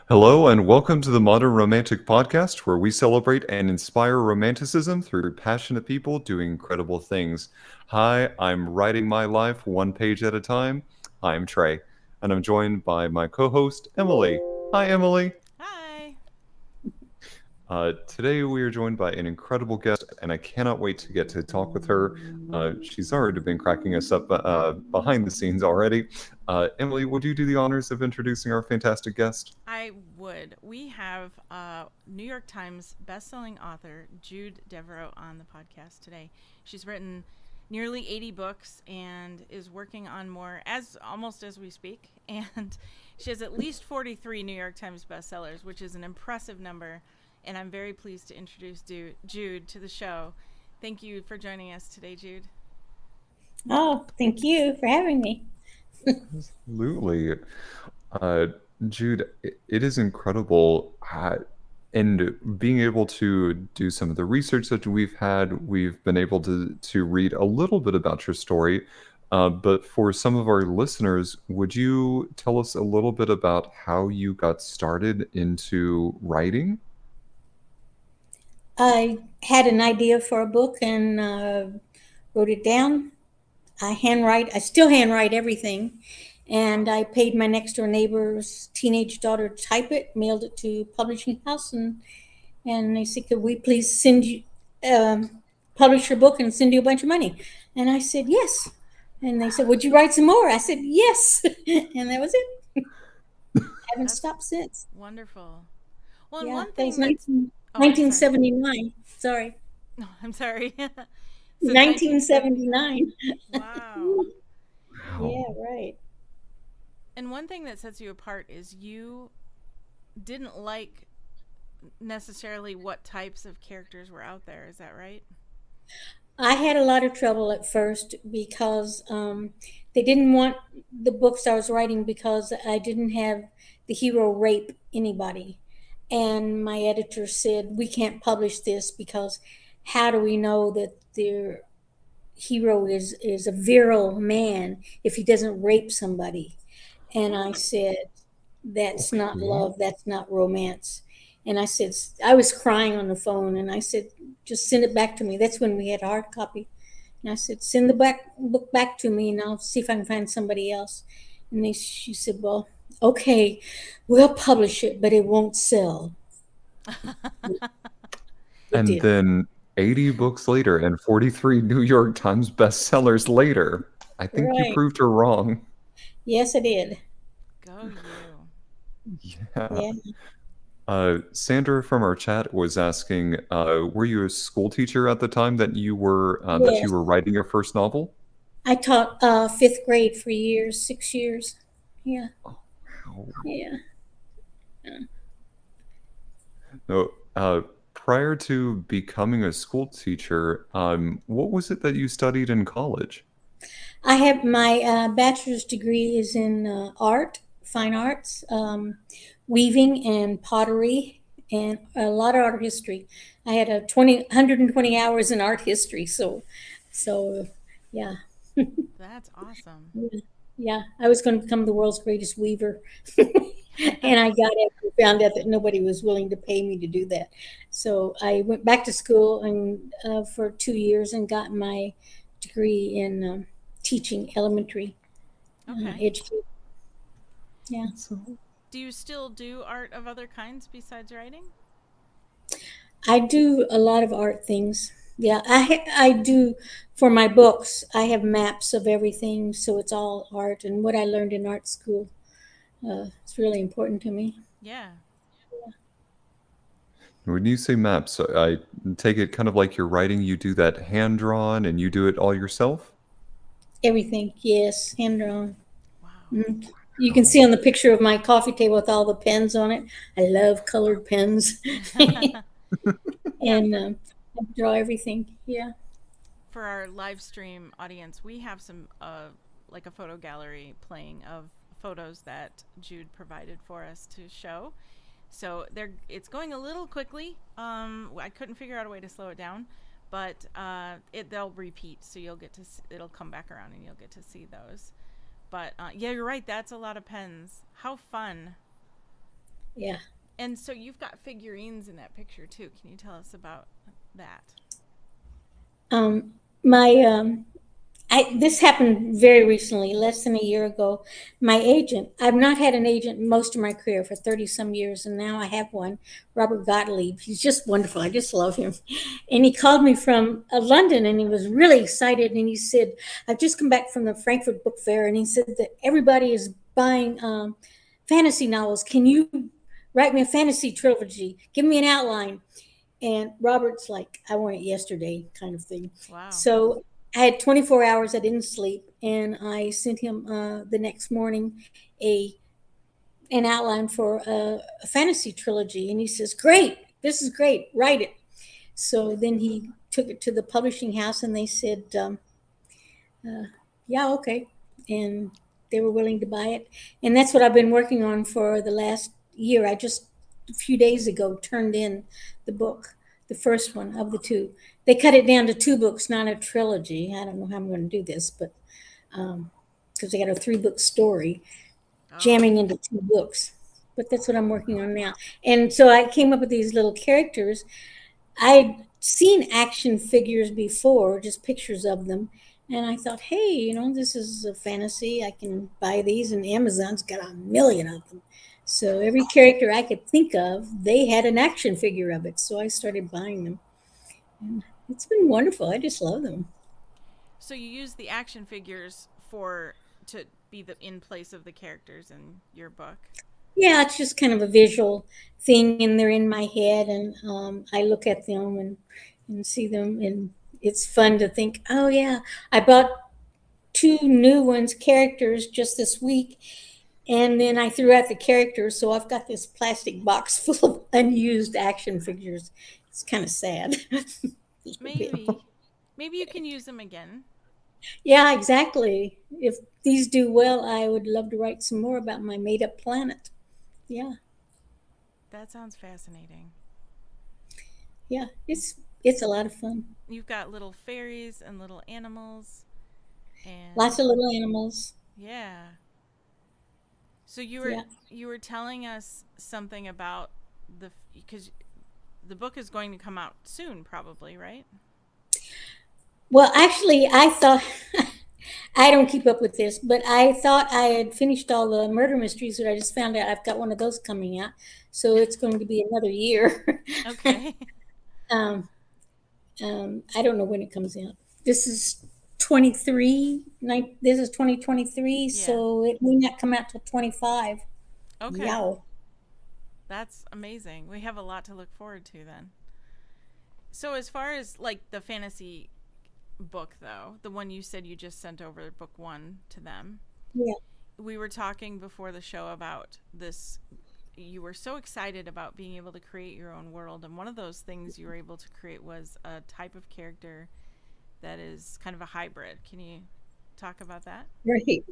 Hello, and welcome to the Modern Romantic Podcast, where we celebrate and inspire romanticism through passionate people doing incredible things. Hi, I'm writing my life one page at a time. I'm Trey, and I'm joined by my co host, Emily. Hi, Emily. Hi. Today we are joined by an incredible guest, and I cannot wait to get to talk with her. She's already been cracking us up behind the scenes already. Emily, would you do the honors of introducing our fantastic guest? I would. We have New York Times bestselling author Jude Deveraux on the podcast today. She's written nearly 80 books and is working on more as almost as we speak. And she has at least 43 New York Times bestsellers, which is an impressive number. And I'm very pleased to introduce Jude to the show. Thank you for joining us today, Jude. Oh, thank you for having me. Absolutely. Uh, Jude, it is incredible. And being able to do some of the research that we've been able to read a little bit about your story. But for some of our listeners, would you tell us a little bit about how you got started into writing? I had an idea for a book and wrote it down. I still handwrite everything. And I paid my next door neighbor's teenage daughter to type it, mailed it to publishing house, and they said, could we please send you, publish your book and send you a bunch of money? And I said, yes. And they said, would you write some more? I said, yes. And that was it. I haven't That's stopped since. wonderful. Well, and Yeah, one that was thing that's 19, oh, I'm sorry. 1979. Sorry. No, I'm sorry. So 1979. 1979. Wow. Yeah, Wow. right. And one thing that sets you apart is you didn't like necessarily what types of characters were out there. Is that right? I had a lot of trouble at first because they didn't want the books I was writing because I didn't have the hero rape anybody. And my editor said, we can't publish this because how do we know that their hero is a virile man if he doesn't rape somebody? And I said, that's not Okay. love, that's not romance. And I said, I was crying on the phone and I said, just send it back to me. That's when we had hard copy. And I said, send the book back to me and I'll see if I can find somebody else. And she said, well, okay, we'll publish it, but it won't sell. It And did. then 80 books later and 43 New York Times bestsellers later, I think you Right. proved her wrong. Yes, I did. Go you. Yeah. Yeah. Sandra from our chat was asking, were you a school teacher at the time that you Yes. were writing your first novel? I taught fifth grade for years, 6 years. Yeah. Oh, wow. Yeah. No, prior to becoming a school teacher, what was it that you studied in college? I have my bachelor's degree is in art, fine arts, weaving and pottery, and a lot of art history. I had 120 hours in art history, so yeah, That's awesome. yeah. I was going to become the world's greatest weaver, and I got it. Found out that nobody was willing to pay me to do that, so I went back to school and for 2 years and got my degree in teaching elementary Okay. education. Yeah, So, Do you still do art of other kinds besides writing? I do a lot of art things. Yeah, I do for my books. I have maps of everything, so it's all art and what I learned in art school. It's really important to me. Yeah. when you say maps, I take it kind of like you're writing, you do that hand drawn and you do it all yourself? Everything, yes, hand drawn. Wow. Mm. You can see on the picture of my coffee table with all the pens on it. I love colored pens, Yeah, and I draw everything. Yeah. for our live stream audience, we have some like a photo gallery playing of photos that Jude provided for us to show. So it's going a little quickly. I couldn't figure out a way to slow it down, but they'll repeat, so it'll come back around and you'll get to see those. But yeah, you're right. That's a lot of pens. How fun. Yeah. And so you've got figurines in that picture too. Can you tell us about that? My this happened very recently, less than a year ago. My agent, I've not had an agent most of my career for 30 some years, and now I have one, Robert Gottlieb. He's just wonderful. I just love him. And he called me from London, and he was really excited. And he said, I've just come back from the Frankfurt Book Fair, and he said that everybody is buying fantasy novels. Can you write me a fantasy trilogy? Give me an outline. And Robert's like, I want it yesterday, kind of thing. Wow. So I had 24 hours. I didn't sleep, and I sent him the next morning a an outline for a fantasy trilogy, and he says, "Great, this is great. Write it." So then he took it to the publishing house, and they said, "Yeah, okay," and they were willing to buy it, and that's what I've been working on for the last year. I just a few days ago turned in the book, the first one of the two. They cut it down to two books, not a trilogy. I don't know how I'm going to do this, but because they got a 3-book story Oh, jamming into 2 books. But that's what I'm working on now. And so I came up with these little characters. I'd seen action figures before, just pictures of them. And I thought, hey, this is a fantasy. I can buy these, and Amazon's got a million of them. So every character I could think of, they had an action figure of it. So I started buying them. And it's been wonderful. I just love them. so you use the action figures for to be the in place of the characters in your book. Yeah, it's just kind of a visual thing, and they're in my head, and I look at them and see them, and it's fun to think, oh yeah, I bought 2 new characters just this week, and then I threw out the characters, so I've got this plastic box full of unused action figures. It's kind of sad. Maybe, maybe you can use them again. Yeah, exactly. If these do well, I would love to write some more about my made-up planet. Yeah, That sounds fascinating. yeah, it's a lot of fun. You've got little fairies and little animals, and Lots of little animals. yeah. So Yeah. you were telling us something about the because the book is going to come out soon, probably, right? Well, actually, I thought I don't keep up with this, but I thought I had finished all the murder mysteries, but I just found out I've got one of those coming out, so it's going to be another year. Okay. um, I don't know when it comes out. This is 23. This is 2023, Yeah. so it may not come out till 25. Okay. Yow. That's amazing. We have a lot to look forward to then. So as far as like the fantasy book though, the one you said you just sent over book 1 to them. Yeah. We were talking before the show about this. You were so excited about being able to create your own world, and one of those things you were able to create was a type of character that is kind of a hybrid. Can you talk about that? Right.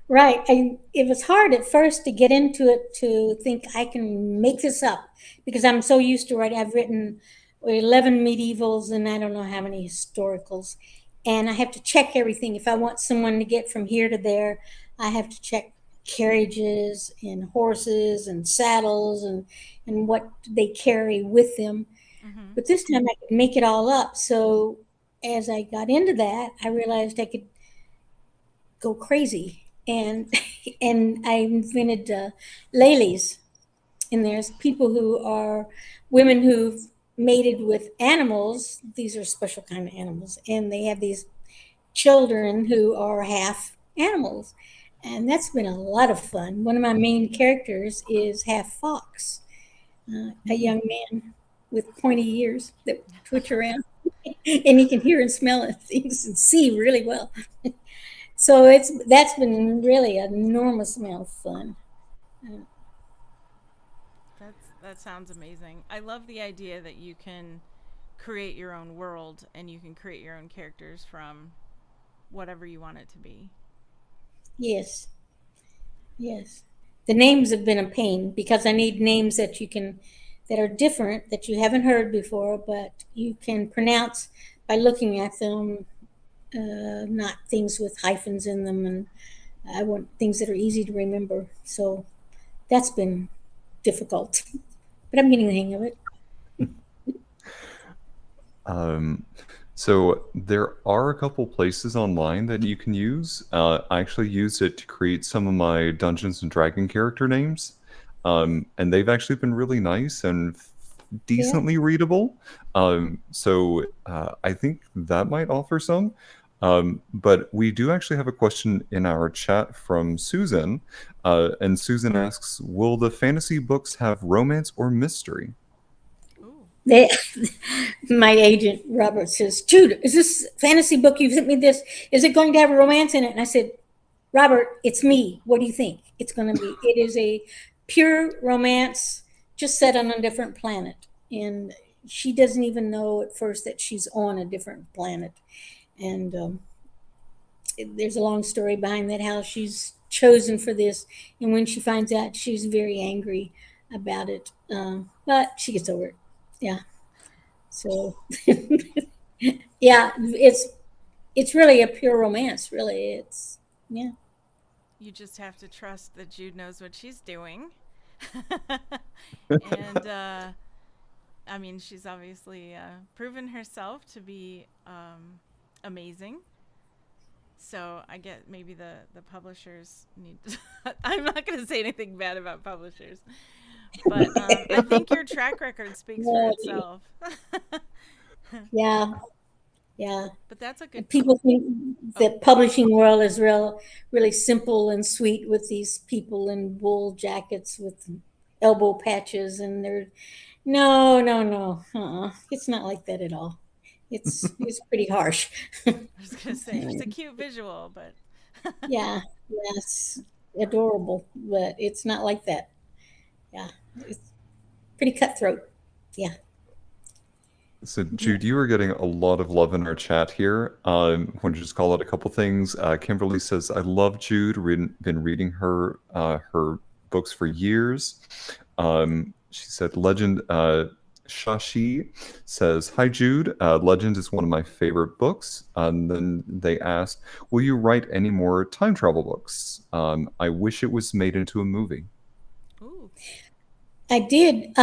Right. And it was hard at first to get into it, to think I can make this up, because I'm so used to writing. I've written 11 medievals and I don't know how many historicals. And I have to check everything. If I want someone to get from here to there, I have to check carriages and horses and saddles and what they carry with them. Mm-hmm. But this time I could make it all up. So as I got into that, I realized I could go crazy, and and I invented ladies, and there's people who are women who've mated with animals. These are special kind of animals, and they have these children who are half animals, and that's been a lot of fun. One of my main characters is half fox, a young man with pointy ears that twitch around, and he can hear and smell things and see really well. So that's been really an enormous amount of fun. That sounds amazing. I love the idea that you can create your own world and you can create your own characters from whatever you want it to be. Yes, yes. The names have been a pain because I need names that are different, that you haven't heard before, but you can pronounce by looking at them. Not things with hyphens in them, and I want things that are easy to remember. So that's been difficult, but I'm getting the hang of it. So there are a couple places online that you can use. I actually used it to create some of my Dungeons and Dragon character names, and they've actually been really nice and Yeah. decently readable. I think that might offer some. But we do actually have a question in our chat from Susan, and Susan asks, "Will the fantasy books have romance or mystery?" Ooh. They, my agent Robert says, "Jude, is this fantasy book you sent me? This, is it going to have a romance in it?" And I said, "Robert, it's me. What do you think it's going to be?" It is a pure romance, just set on a different planet, and she doesn't even know at first that she's on a different planet. And there's a long story behind that, how she's chosen for this, and when she finds out, she's very angry about it. But she gets over it. Yeah. So, yeah, it's really a pure romance. Really, it's yeah. You just have to trust that Jude knows what she's doing. And I mean, she's obviously proven herself to be amazing. So I get maybe the publishers need to I'm not going to say anything bad about publishers. But I think your track record speaks for itself. Yeah, yeah. But that's a good. People think the publishing world is really simple and sweet with these people in wool jackets with elbow patches, and they're no, no, no. It's not like that at all. It's pretty harsh. I was going to say it's a cute visual, but Yeah, yes, adorable, but it's not like that. Yeah, it's pretty cutthroat. Yeah. So, Jude, you are getting a lot of love in our chat here. Want to just call out a couple things. Kimberly says, "I love Jude. Been reading her books for years." She said, "Legend." Shashi says, "Hi, Jude. Legend is one of my favorite books." And then they asked, "Will you write any more time travel books? I wish it was made into a movie." ooh, I did.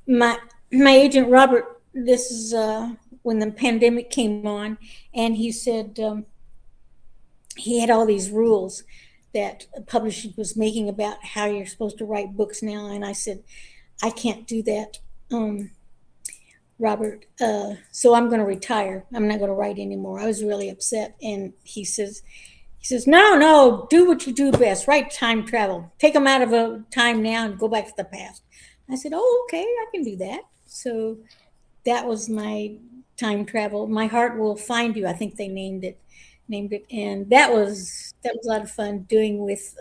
My my agent Robert. This is when the pandemic came on, and he said he had all these rules that publishing was making about how you're supposed to write books now, and I said, "I can't do that, Robert. So I'm going to retire. I'm not going to write anymore." I was really upset, and he says, "No, no, do what you do best. Write time travel. Take them out of a time now and go back to the past." I said, "Oh, okay, I can do that." So that was my time travel. My Heart Will Find You. I think they named it, and that was a lot of fun doing with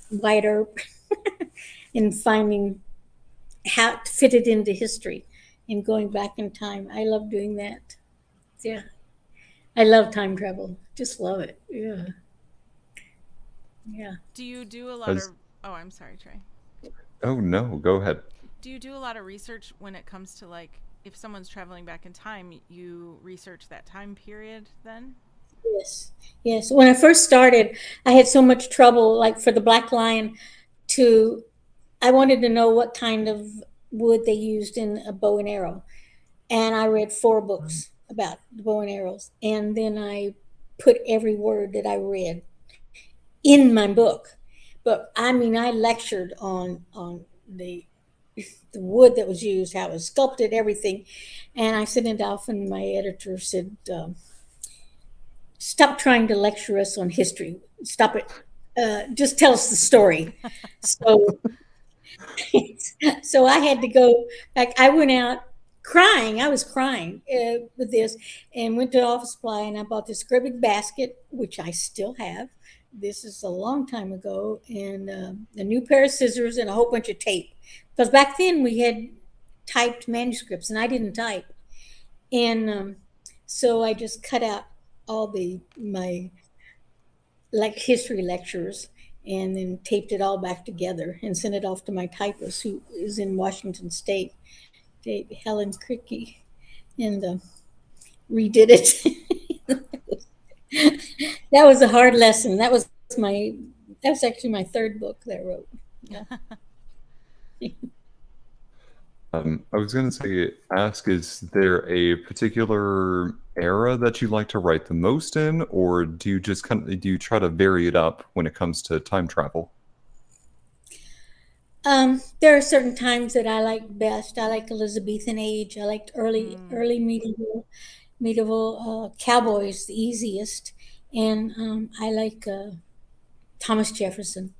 White Earp and finding how to fit it into history and going back in time. I love doing that. Yeah, I love time travel. Just love it. Yeah, yeah. do you do a lot As, of? Oh, I'm sorry, Trey. oh no, go ahead. Do you do a lot of research when it comes to like if someone's traveling back in time? You research that time period then? Yes, yes. When I first started, I had so much trouble, like for the Black Lion, to I wanted to know what kind of wood they used in a bow and arrow. And I read 4 books about the bow and arrows. And then I put every word that I read in my book. But I mean, I lectured on the wood that was used, how it was sculpted, everything. And I sent it off, and my editor said, "Stop trying to lecture us on history. Stop it. Just tell us the story." So, so I had to go back. I went out crying. I was crying with this, and went to Office Supply, and I bought this great big basket, which I still have. This is a long time ago, and a new pair of scissors and a whole bunch of tape. Because back then we had typed manuscripts, and I didn't type. And so I just cut out all my like history lectures, and then taped it all back together and sent it off to my typist, who is in Washington State, Helen Cricky, and redid it. That was a hard lesson. That was actually my 3rd book that I wrote. Yeah. I was going to say, ask, is there a particular era that you like to write the most in, or do you just do you try to vary it up when it comes to time travel? There are certain times that I like best. I like Elizabethan age. I liked Mm. early medieval cowboys the easiest, and I like Thomas Jefferson.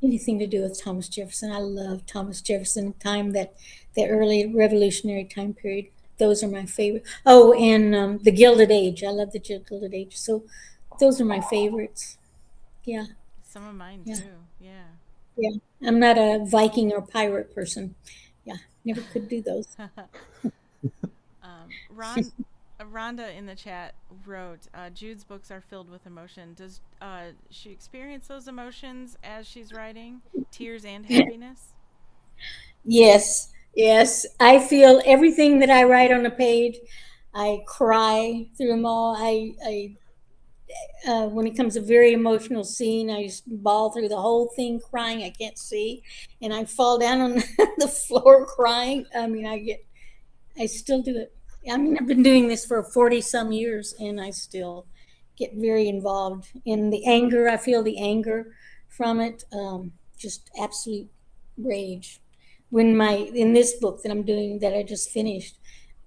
Anything to do with Thomas Jefferson. I love Thomas Jefferson time that early revolutionary time period. Those are my favorite. Oh, and the Gilded Age. I love the Gilded Age. So those are my favorites. Yeah, Some of mine yeah, too. Yeah. yeah. I'm not a Viking or pirate person. Yeah, never could do those. Ron, Rhonda in the chat wrote, Jude's books are filled with emotion. Does she experience those emotions as she's writing? Tears and happiness? Yes, yes. I feel everything that I write on a page. I cry through them all. When it comes to a very emotional scene, I just bawl through the whole thing crying. I can't see, and I fall down on the floor crying. I still do it. I mean, I've been doing this for 40 some years, and I still get very involved in the anger. I feel the anger from it, just absolute rage. In this book that I'm doing that I just finished,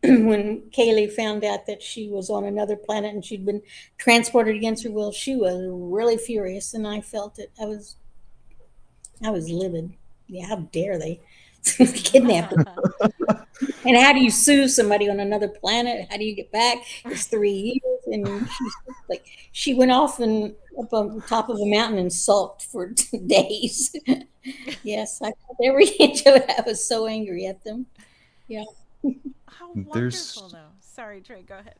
when Kaylee found out that she was on another planet and she'd been transported against her will, she was really furious, and I felt it. I was livid. Yeah, how dare they kidnap her? And how do you sue somebody on another planet? How do you get back? It's 3 years, and she went off and up on top of a mountain and sulked for days. Yes, I felt every inch of it. I was so angry at them. Yeah. How wonderful, There's though. Sorry, Trey, go ahead.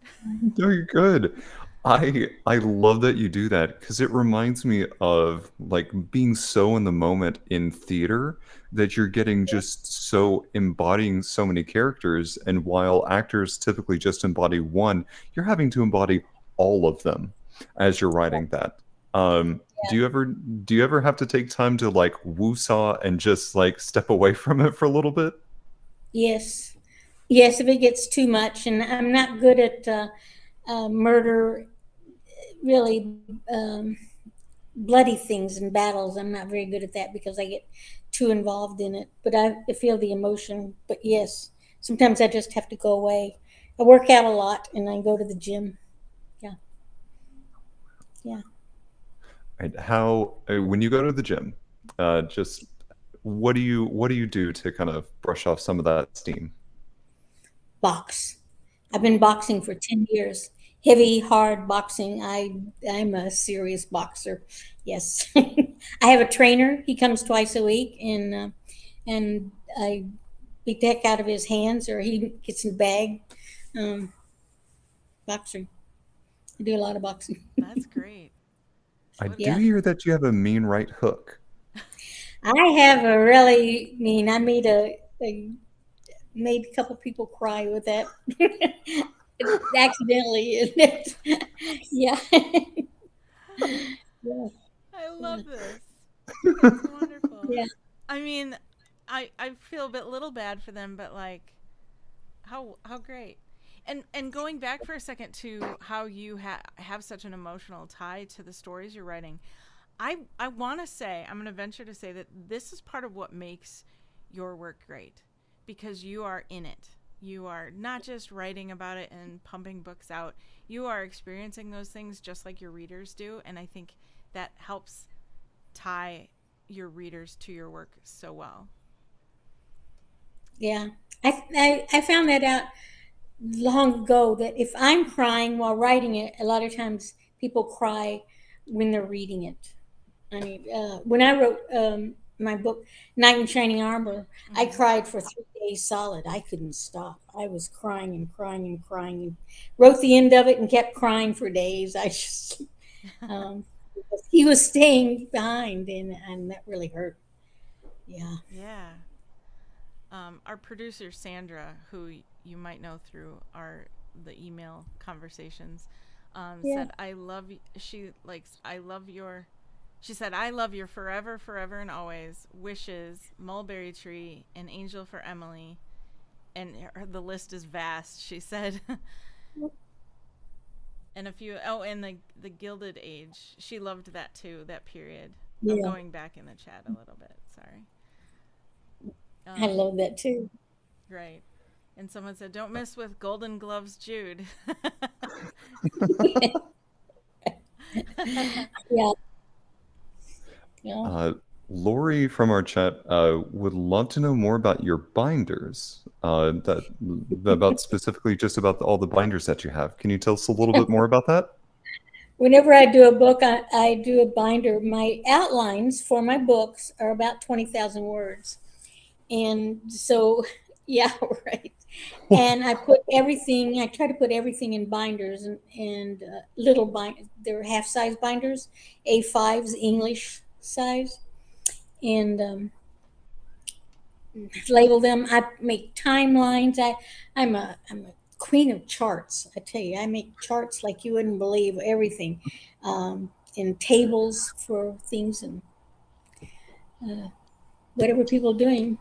No, you're good. I love that you do that because it reminds me of like being so in the moment in theater that you're getting just so embodying so many characters, and while actors typically just embody one, you're having to embody all of them as you're writing that. Do you ever have to take time to like woo-saw and just like step away from it for a little bit? Yes. Yes, if it gets too much, and I'm not good at murder, really bloody things and battles. I'm not very good at that because I get too involved in it. But I feel the emotion. But yes, sometimes I just have to go away. I work out a lot and I go to the gym. Yeah, yeah. Right. How when you go to the gym, just what do you do to kind of brush off some of that steam? Box. I've been boxing for 10 years. Heavy, hard boxing. I'm a serious boxer. Yes. I have a trainer. He comes twice a week, and I beat the heck out of his hands, or he gets in the bag. Um, Boxing. I do a lot of boxing. That's great. I What? do Yeah. hear that you have a mean right hook. I have a really mean, I made a couple people cry with that accidentally. Yeah. Yeah. I Yeah. love this. It's wonderful. Yeah. I mean, I feel a bit little bad for them, but like, how great. And going back for a second to how you have such an emotional tie to the stories you're writing, I want to say, I'm going to venture to say that this is part of what makes your work great, because you are in it. You are not just writing about it and pumping books out. You are experiencing those things just like your readers do, and I think that helps tie your readers to your work so well. Yeah. I found that out long ago that if I'm crying while writing it, a lot of times people cry when they're reading it. I mean, when I wrote my book, Knight in Shining Armor, I Mm-hmm. cried for 3 days solid. I couldn't stop. I was crying and crying and crying, and wrote the end of it and kept crying for days. I just, um, he was staying behind, and that really hurt. Yeah. Yeah. Our producer Sandra, who you might know through the email conversations, Yeah. said, "I love." She likes. I love your She said, I love your forever, forever and always, wishes, mulberry tree, an angel for Emily. And the list is vast, she said. And a few, oh, and the Gilded Age. She loved that too, that period. I'm Yeah, going back in the chat a little bit. Sorry. I love that too. Right. And someone said, don't miss with Golden Gloves Jude. Yeah, yeah. Lori from our chat would love to know more about your binders. About specifically just about all the binders that you have. Can you tell us a little bit more about that? Whenever I do a book, I do a binder. My outlines for my books are about 20,000 words. And so, yeah, right. And I try to put everything in binders and little binders. They're half-size binders, A5s, English size. And label them. I make timelines. I'm a queen of charts. I tell you, I make charts like you wouldn't believe. Everything, and tables for things and whatever people are doing.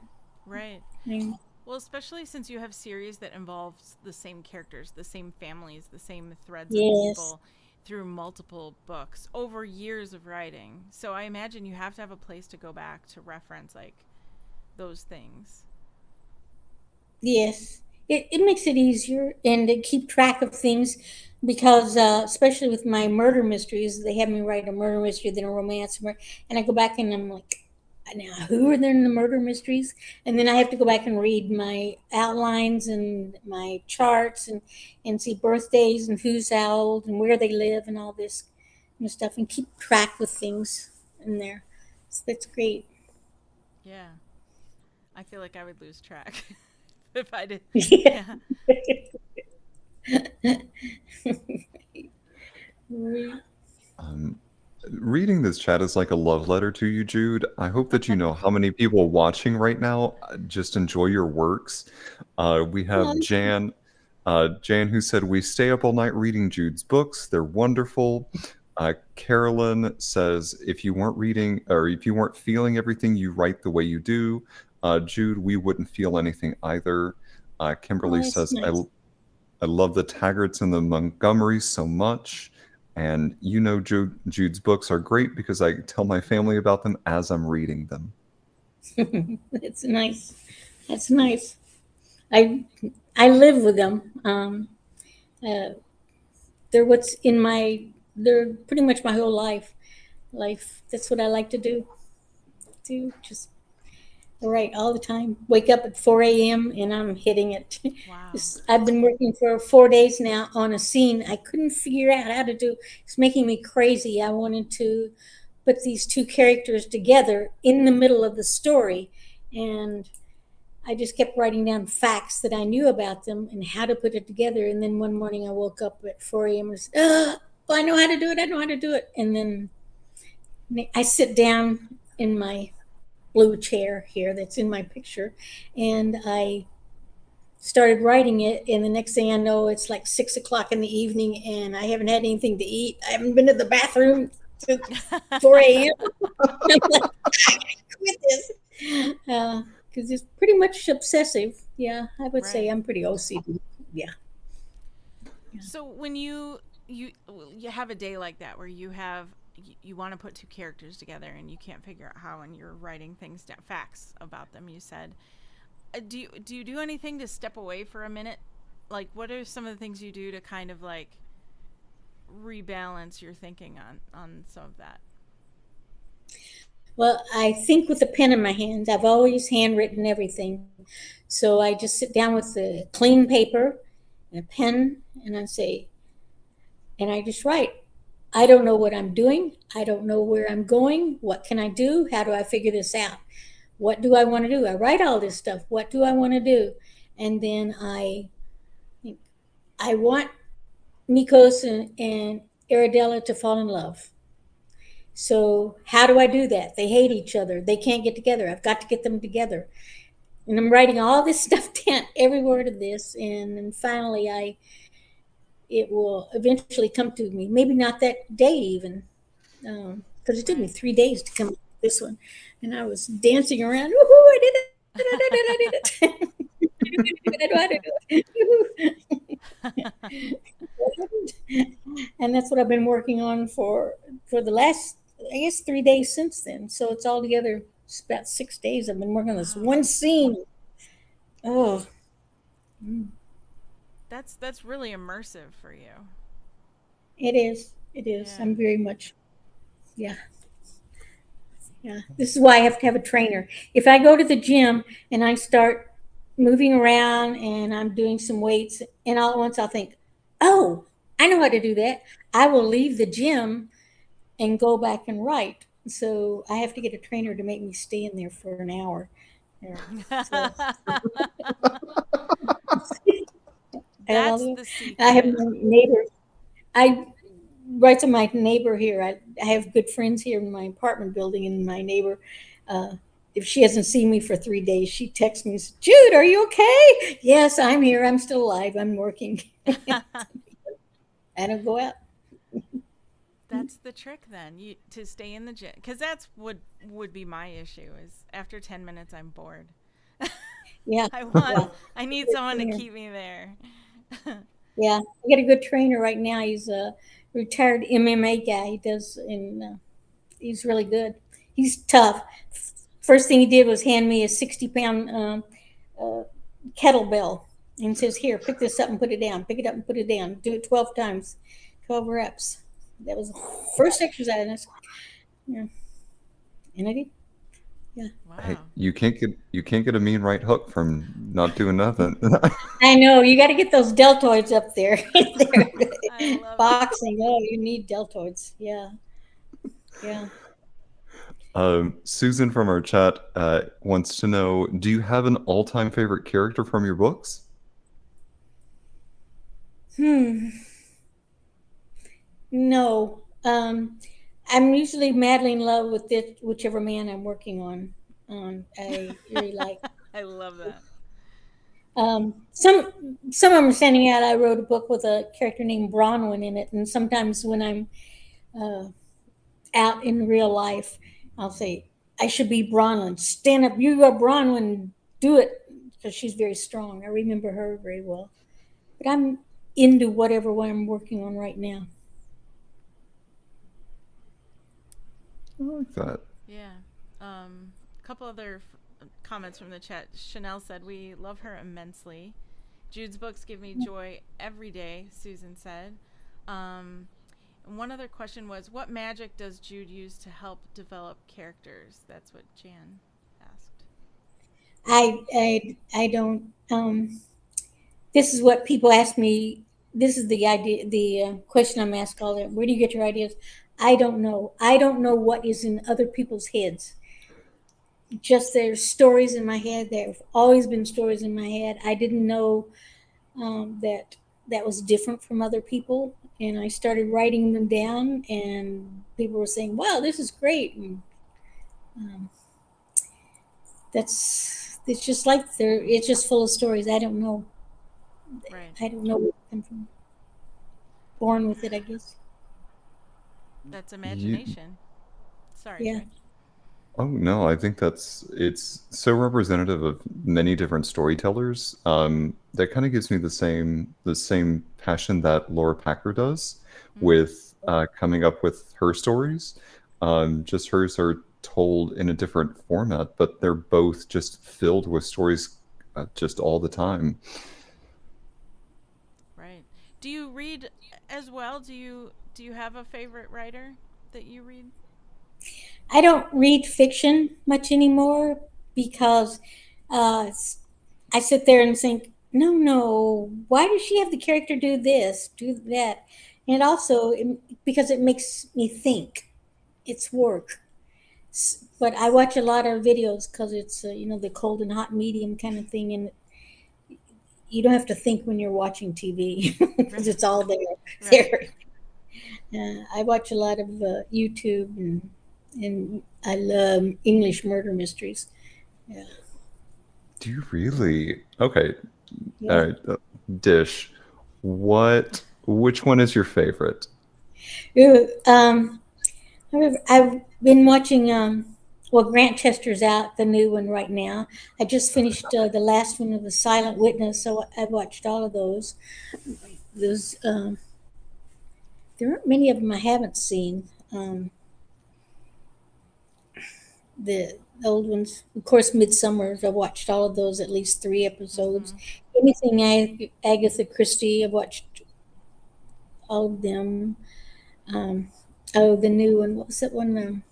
Right. I mean, Well, especially since you have series that involves the same characters, the same families, the same threads of yes, people through multiple books over years of writing. So I imagine you have to have a place to go back to reference like those things. yes. It makes it easier and to keep track of things because, especially with my murder mysteries, they have me write a murder mystery, then a romance, and I go back and I'm like, now who are there in the murder mysteries? And then I have to go back and read my outlines and my charts and see birthdays and who's how old and where they live and all this kind of stuff and keep track with things in there. So that's great. Yeah. I feel like I would lose track if I did. Yeah. Yeah. Um, Reading this chat is like a love letter to you, Jude. I hope that you know how many people watching right now just enjoy your works. We have Jan who said, we stay up all night reading Jude's books. They're wonderful. Carolyn says, if you weren't reading or if you weren't feeling everything you write the way you do, Jude, we wouldn't feel anything either. Oh, Kimberly that's says, nice. I love the Taggarts and the Montgomerys so much. And you know, Jude's books are great because I tell my family about them as I'm reading them. That's nice. That's nice. I I live with them. Uh, they're what's in my. They're pretty much my whole life. Life. That's what I like to do. Do just write all the time. Wake up at 4 a.m. and I'm hitting it. Wow. I've been working for 4 days now on a scene I couldn't figure out how to do. It's making me crazy. I wanted to put these two characters together in the middle of the story, and I just kept writing down facts that I knew about them and how to put it together. And then one morning I woke up at 4 a.m. and said, I know how to do it. I know how to do it. And then I sit down in my blue chair here that's in my picture, and I started writing it. And the next thing I know, it's like 6 o'clock in the evening, and I haven't had anything to eat. I haven't been to the bathroom since 4 a.m. I'm like, quit this. Because it's pretty much obsessive. Yeah, I would say Right. I'm pretty OCD. Yeah. So when you have a day like that where you want to put two characters together and you can't figure out how, and you're writing things down, facts about them, you said, do you do anything to step away for a minute? Like, what are some of the things you do to kind of like rebalance your thinking on some of that? Well, I think with a pen in my hand. I've always handwritten everything. So I just sit down with the clean paper and a pen, and I just write. I don't know what I'm doing. I don't know where I'm going. What can I do? How do I figure this out? What do I want to do? I write all this stuff. What do I want to do? And then I think I want Mikos and Iridella to fall in love. So how do I do that? They hate each other. They can't get together. I've got to get them together. And I'm writing all this stuff down, every word of this, and then finally it will eventually come to me. Maybe not that day even, because because it took me Right. 3 days to come up with this one, and I was dancing around. Woohoo! I did it! I did it! I know how to do it. And that's what I've been working on for the last, I guess, 3 days since then. So it's all together it's about 6 days. I've been working on this Wow. one scene. Oh, That's really immersive for you. it is. It is. Yeah. I'm very much, yeah. Yeah. This is why I have to have a trainer. If I go to the gym and I start moving around and I'm doing some weights, and all at once I'll think, oh, I know how to do that. I will leave the gym and go back and write. So I have to get a trainer to make me stay in there for an hour. Yeah. So I have all That's the I have secret. my neighbor. I write to my neighbor here. I have good friends here in my apartment building, and my neighbor, uh, if she hasn't seen me for 3 days, she texts me, Jude, are you okay? Yes, I'm here. I'm still alive. I'm working. I don't go out. That's the trick then. You to stay in the gym because that's what would be my issue is after 10 minutes I'm bored. Yeah, yeah. I need someone to keep me there. Yeah, I got a good trainer right now. He's a retired MMA guy. He does, and he's really good. He's tough. First thing he did was hand me a 60-pound uh, kettlebell and says, "Here, pick this up and put it down. Pick it up and put it down. Do it 12 times, 12 reps." That was the first exercise. And yeah, and I did. Yeah, Hey, Wow. you can't get a mean right hook from not doing nothing. I know. You got to get those deltoids up there. I love it. Boxing. Oh, you need deltoids. Yeah, yeah. Susan from our chat wants to know, do you have an all-time favorite character from your books? Hmm. No. I'm usually madly in love with whichever man I'm working on. I really like. I love that. Some of them are standing out. I wrote a book with a character named Bronwyn in it, and sometimes when I'm uh, out in real life, I'll say, "I should be Bronwyn. Stand up, you are Bronwyn. Do it," because she's very strong. I remember her very well. But I'm into whatever one I'm working on right now. I like that. Yeah. A couple other comments from the chat. Chanel said, we love her immensely. Jude's books give me joy every day, Susan said. And one other question was, what magic does Jude use to help develop characters? That's what Jan asked. I don't. This is what people ask me. This is the idea. The question I'm asked all the time. Where do you get your ideas? I don't know. I don't know what is in other people's heads. Just there's stories in my head. There have always been stories in my head. I didn't know that was different from other people, and I started writing them down. And people were saying, "Wow, this is great." And um, that's it's just like there. It's just full of stories. I don't know. Right. I don't know where it come from. Born with it, I guess. That's You, imagination. Sorry, Yeah. Greg. oh no, I think it's so representative of many different storytellers. That kind of gives me the same passion that Laura Packer does Mm. with coming up with her stories. Just hers are told in a different format, but they're both just filled with stories just all the time. Right. Do you read as well? Do you have a favorite writer that you read? I don't read fiction much anymore because uh, I sit there and think, no, no, why does she have the character do this, do that? And also because it makes me think. It's work. But I watch a lot of videos because it's, the cold and hot medium kind of thing. And you don't have to think when you're watching TV because Right. it's all there. Right. There. I watch a lot of YouTube, and I love English murder mysteries. Yeah, Do you really? Okay, all yeah. right. Dish. Which one is your favorite? Ooh, I've been watching, well, Grantchester's out, the new one right now. I just finished the last one of The Silent Witness, so I watched all of those. Those there aren't many of them I haven't seen. The old ones, of course, Midsummer's. I watched all of those, at least 3 episodes. Mm-hmm. Anything Agatha Christie, I watched all of them. Um, oh, the new one. What was that one?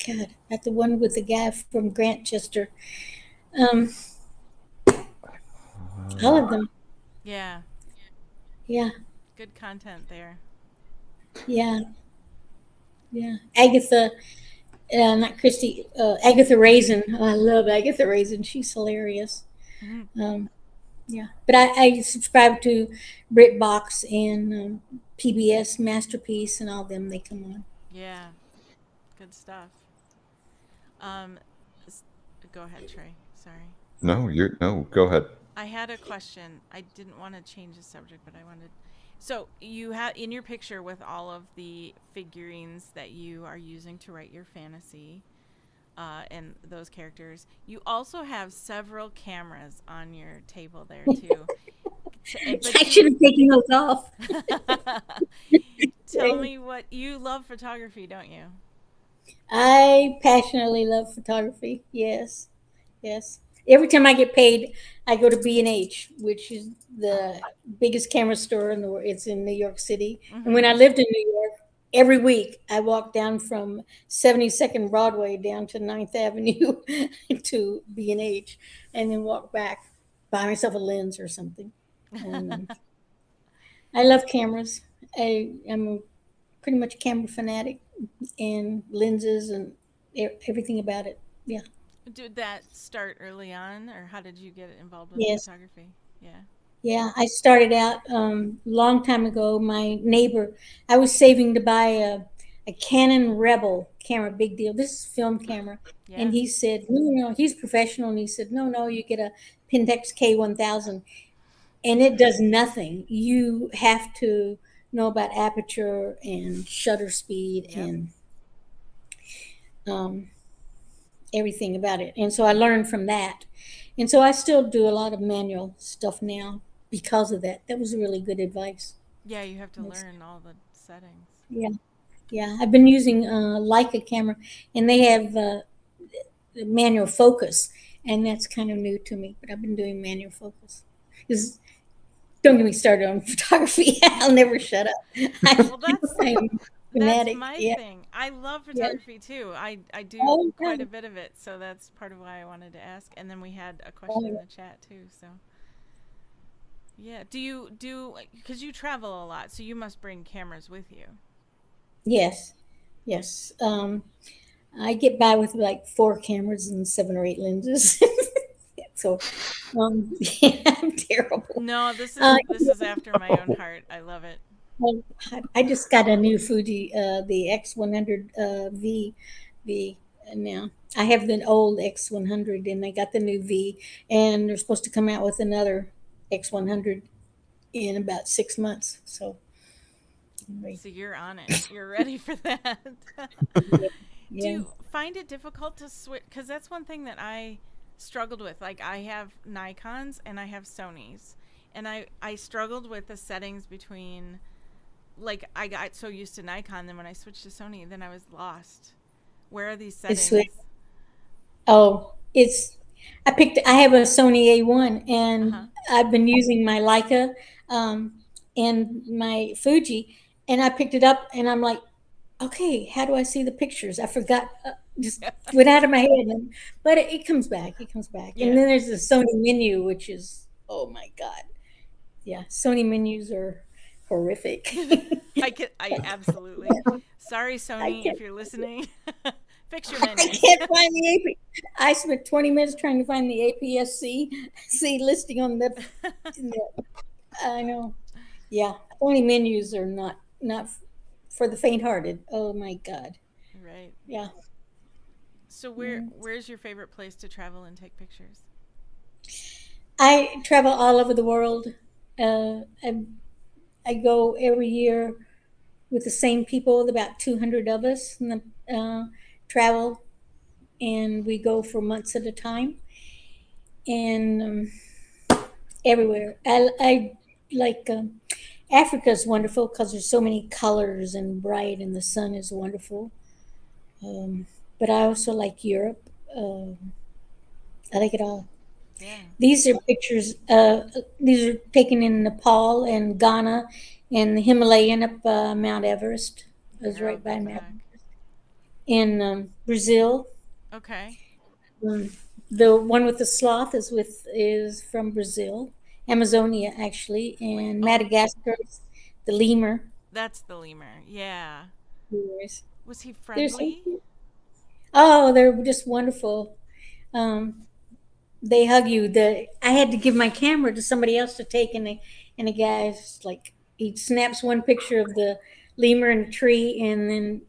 God, not the one with the guy from Grantchester. Um, all Uh, of them. Yeah, Yeah, good content there. yeah, yeah. Agatha, not Christie. Agatha Raisin. Oh, I love Agatha Raisin. She's hilarious. Hmm. Um, yeah, but I subscribe to BritBox and PBS Masterpiece and all them. They come on. Yeah, good stuff. Um, s- Go ahead, Trey. Sorry. no, you're no. Go ahead. I had a question. I didn't want to change the subject, but I wanted. So you have in your picture with all of the figurines that you are using to write your fantasy, and those characters. You also have several cameras on your table there too. But I should have taken those off. tell me what you love photography, don't you? I passionately love photography. Yes, yes. Every time I get paid, I go to B&H, which is the biggest camera store in the world. It's in New York City. And when Mm-hmm. I lived in New York, every week I walked down from 72nd Broadway down to Ninth Avenue to B&H, and then walk back, buy myself a lens or something. And I love cameras. I am pretty much a camera fanatic and lenses and everything about it. Yeah. Did that start early on, or how did you get involved with Yes. photography? Yeah. Yeah. I started out long time ago. My neighbor, I was saving to buy a Canon Rebel camera, big deal. This is film camera. And Yeah. he said, no, no, he's professional. And he said, no, no, you get a Pentax K1000 and it does nothing. You have to know about aperture and shutter speed Yep. and um, everything about it. And so I learned from that. And so I still do a lot of manual stuff now because of that. That was really good advice. Yeah, you have to Yes. learn all the settings. Yeah, yeah. I've been using Leica camera, and they have the manual focus, and that's kind of new to me. But I've been doing manual focus. 'Cause don't get me started on photography. I'll never shut up. Well, I'm that's fanatic. my Yeah, thing. I love yeah. photography too. I do Oh, yeah. quite a bit of it, so that's part of why I wanted to ask. And then we had a Oh, question in yeah. the chat too. So yeah, do you do because you travel a lot, so you must bring cameras with you. Yes, yes. I get by with like 4 cameras and 7 or 8 lenses. So, yeah, I'm terrible. No, Uh, this is after my own heart. I love it. well, I just got a new Fuji, the X100 V now. I have the old X100 and I got the new V, and they're supposed to come out with another X100 in about 6 months. So, anyway, So you're on it. You're ready for that. yeah, Do yeah. you find it difficult to switch? Because that's one thing that I struggled with. Like I have Nikons and I have Sonys, and I struggled with the settings between. Like I got so used to Nikon, then when I switched to Sony, then I was lost. Where are these It's settings? sweet. Oh, I have a Sony A1 Uh and huh. I've been using my Leica um, and my Fuji, and I picked it up and I'm like, okay, how do I see the pictures? I forgot, just went out of my head. But it comes back. It comes back. And Yeah. then there's the Sony menu, which is, oh my God. Yeah, Sony menus are horrific. I absolutely. Sorry, I Sony, if can't. you're listening. Fix your I menus. can't find the AP. I spent 20 minutes trying to find the APS-C listing on the. I know. Yeah, only menus are not for the faint-hearted. Oh my God. Right. Yeah. So Mm. where's your favorite place to travel and take pictures? I travel all over the world. I go every year with the same people, about 200 of us, and travel, and we go for months at a time, and everywhere. I like Africa's wonderful because there's so many colors and bright, and the sun is wonderful. Um, but I also like Europe. I like it all. Yeah. These are pictures. These are taken in Nepal and Ghana, and the Himalayan up Mount Everest. I was Here, I'll right by go Mount back. in Brazil. Okay. Um, the one with the sloth is from Brazil, Amazonia actually, and Oh, Madagascar, the lemur. that's the lemur. Yeah. Yes. Was he They're so friendly? cute. Oh, they're just wonderful. Um, they hug you. I had to give my camera to somebody else to take, and the guy's like he snaps one picture of the lemur in a tree, and then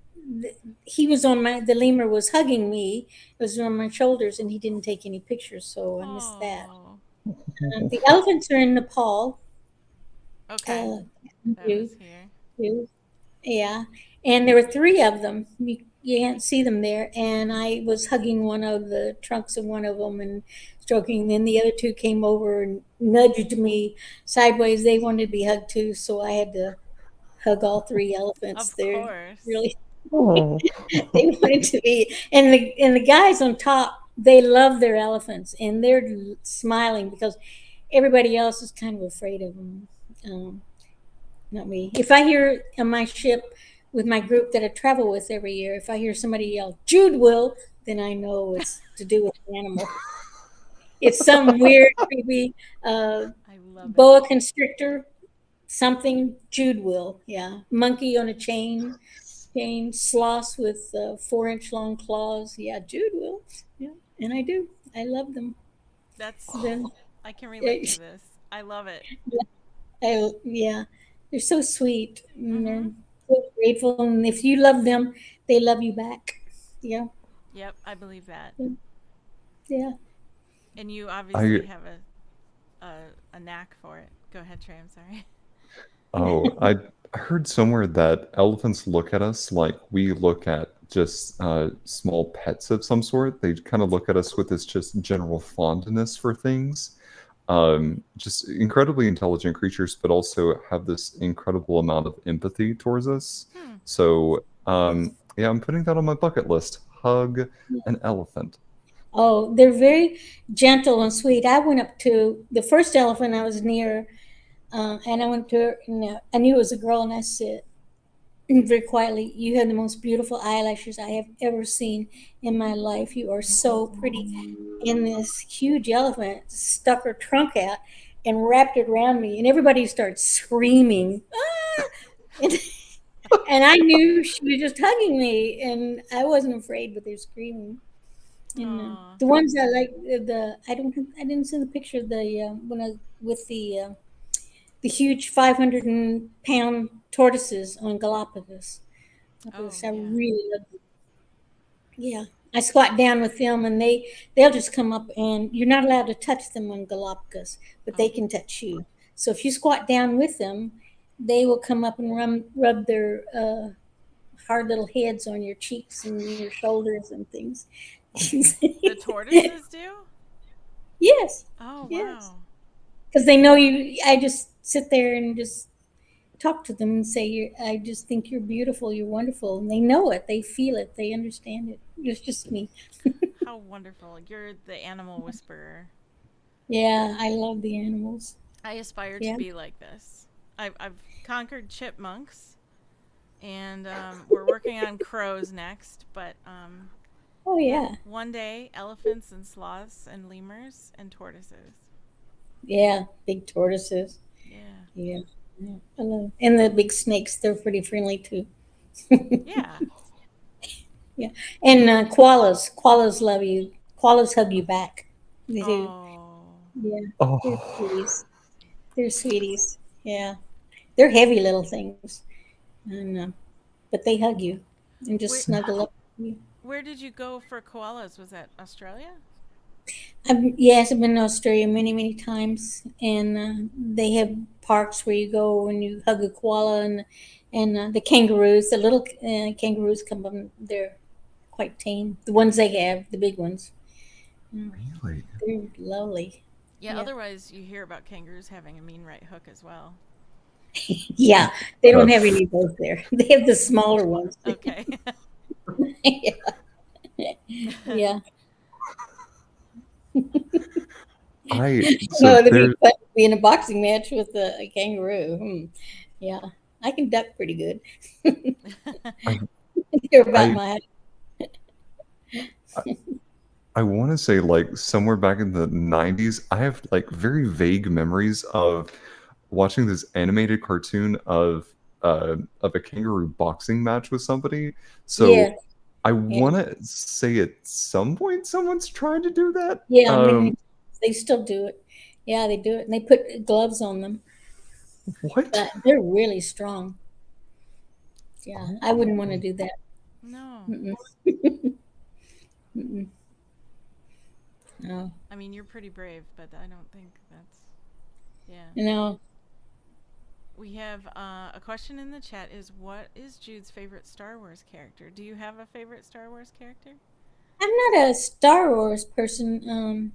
he was on my the lemur was hugging me. It was on my shoulders, and he didn't take any pictures, so I missed that. Oh. The elephants are in Nepal. Okay. Uh, That too, was here. too. Yeah, and there were three of them. You can't see them there. And I was hugging one of the trunks of one of them and stroking. Then the other two came over and nudged me sideways. They wanted to be hugged too, so I had to hug all three elephants. Of They're course. really Oh. they wanted to be. And the guys on top, they love their elephants, and they're smiling because everybody else is kind of afraid of them. Not me. If I hear on my ship with my group that I travel with every year, if I hear somebody yell "Jude will," then I know it's to do with the animal. It's some weird, creepy I love it. boa constrictor, something. Jude will, yeah. Monkey on a chain, sloths with 4-inch long claws. Yeah, Jude will. Yeah, and I do. I love them. That's Then, I can relate to this. I love it. yeah, they're so sweet, and they're Mhm. so grateful. And if you love them, they love you back. Yeah, Yep, I believe that. yeah. And you I obviously have a knack for it. Go ahead, Trey. I'm sorry. I heard somewhere that elephants look at us like we look at just small pets of some sort. They kind of look at us with this just general fondness for things. Just incredibly intelligent creatures, but also have this incredible amount of empathy towards us. Hmm. So, yeah, I'm putting that on my bucket list. Hug an elephant. Oh, they're very gentle and sweet. I went up to the first elephant I was near, and I went to her, and I knew it was a girl, and I said, very quietly, "You have the most beautiful eyelashes I have ever seen in my life. You are so pretty." And this huge elephant stuck her trunk out and wrapped it around me, and everybody started screaming. Ah! And, and I knew she was just hugging me, and I wasn't afraid, but they're screaming. And Aw. the ones I like, I didn't see the picture of the when I with the huge 500-pound tortoises on Galapagos. Oh I yeah. really love them. Yeah, I squat down with them, and they'll just come up, and you're not allowed to touch them on Galapagos, but they Oh. can touch you. So if you squat down with them, they will come up and rub their hard little heads on your cheeks and your shoulders and things. The tortoises do? Yes, Oh yes, wow. because they know you. I just sit there and just talk to them and say, I just think you're beautiful, you're wonderful. And they know it, they feel it, they understand it. It's just me. How wonderful. You're the animal whisperer. Yeah, I love the animals. I aspire to Yeah. be like this. I've conquered chipmunks, and we're working on crows next. But Oh, yeah, yeah. one day elephants and sloths and lemurs and tortoises. Yeah, big tortoises. Yeah, Yeah. Yeah, I love and the big snakes, they're pretty friendly too. yeah. Yeah. And koalas love you. Koalas hug you back. They do. Oh, Yeah. They're Oh, sweeties. They're sweeties. Yeah. They're heavy little things. And, but they hug you and just where snuggle up with you. where did you go for koalas? Was that Australia? Yes, I've been to Australia many, many times, and they have parks where you go and you hug a koala, and the kangaroos, the little kangaroos come up. They're quite tame. The ones they have, the big ones, Really? they're lovely. Yeah, Yeah. otherwise you hear about kangaroos having a mean right hook as well. Yeah, they don't have any of those there. They have the smaller ones. Okay. Yeah. So No, it'd be there, fun to be in a boxing match with a kangaroo. Yeah, I can duck pretty good. I, They're about I, my I want to say like somewhere back in the 90s, I have like very vague memories of watching this animated cartoon of a kangaroo boxing match with somebody. yeah, So I yeah, want to say at some point someone's trying to do that. yeah. Many they still do it. Yeah, they do it, and they put gloves on them. What? But they're really strong. Yeah, Oh, I wouldn't want to do that. No. Mm-mm. Mm-mm. No, I mean, you're pretty brave, but I don't think that's. Yeah. no, We have a question in the chat is what is Jude's favorite Star Wars character? Do you have a favorite Star Wars character? I'm not a Star Wars person.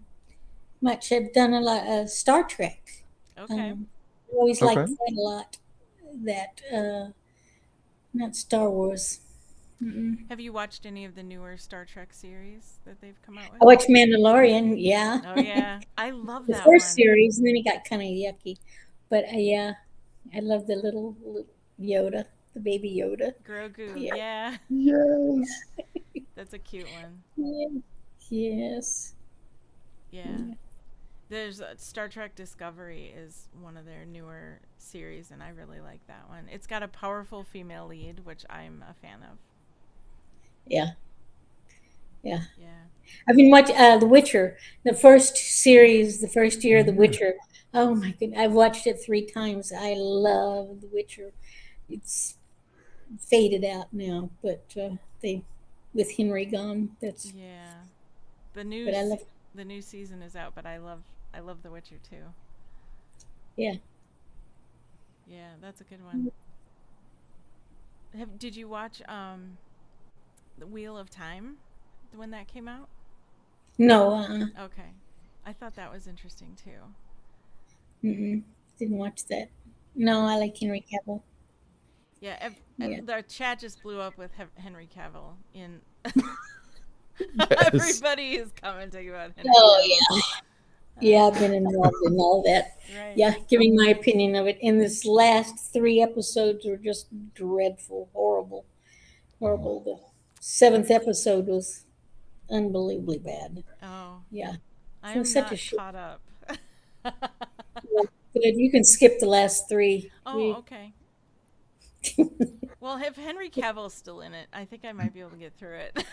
Much. I've done a lot of Star Trek. Okay. I always okay. liked that a lot. That not Star Wars. Have you watched any of the newer Star Trek series that they've come out I with? watched Mandalorian. Yeah, Oh yeah, I love the that first one. series, and then it got kind of yucky. But yeah, I love the little Yoda, the baby Yoda. Grogu. Yeah. Yeah, Yes. that's a cute one. Yeah. Yes. Yeah. There's Star Trek Discovery is one of their newer series, and I really like that one. It's got a powerful female lead, which I'm a fan of. Yeah. Yeah. Yeah. I've been watching The Witcher, the first series, the first year of The Yeah. Witcher. Oh my goodness, I've watched it 3 times. I love The Witcher. It's faded out now, but they with Henry gone. That's Yeah. The new but I love. the new season is out, but I love The Witcher too. Yeah. Yeah, that's a good one. Did you watch The Wheel of Time when that came out? No. Okay. I thought that was interesting too. Didn't watch that. No, I like Henry Cavill. Yeah, Yeah. the chat just blew up with Henry Cavill in Yes. everybody is commenting about Henry Oh Cavill. yeah. Yeah, I've been involved in all that. Right. Yeah, giving my opinion of it. And this last 3 episodes were just dreadful, horrible, horrible. The 7th episode was unbelievably bad. Oh, Yeah, I it am was such not a shit. caught up. Good. You can skip the last 3. Oh, okay. Well, if Henry Cavill's still in it, I think I might be able to get through it.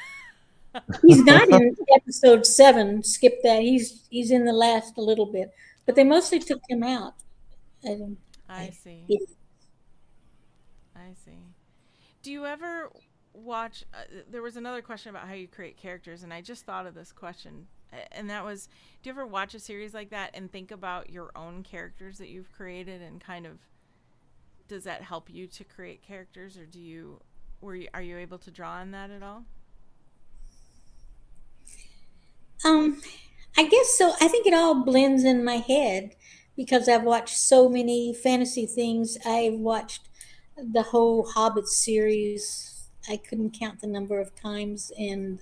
He's not in episode 7. Skip that. He's in the last a little bit, but they mostly took him out. I see. Yeah. I see. Do you ever watch? There was another question about how you create characters, and I just thought of this question, and that was: do you ever watch a series like that and think about your own characters that you've created, and kind of does that help you to create characters, or are you able to draw on that at all? I guess so. I think it all blends in my head because I've watched so many fantasy things. I've watched the whole Hobbit series. I couldn't count the number of times, and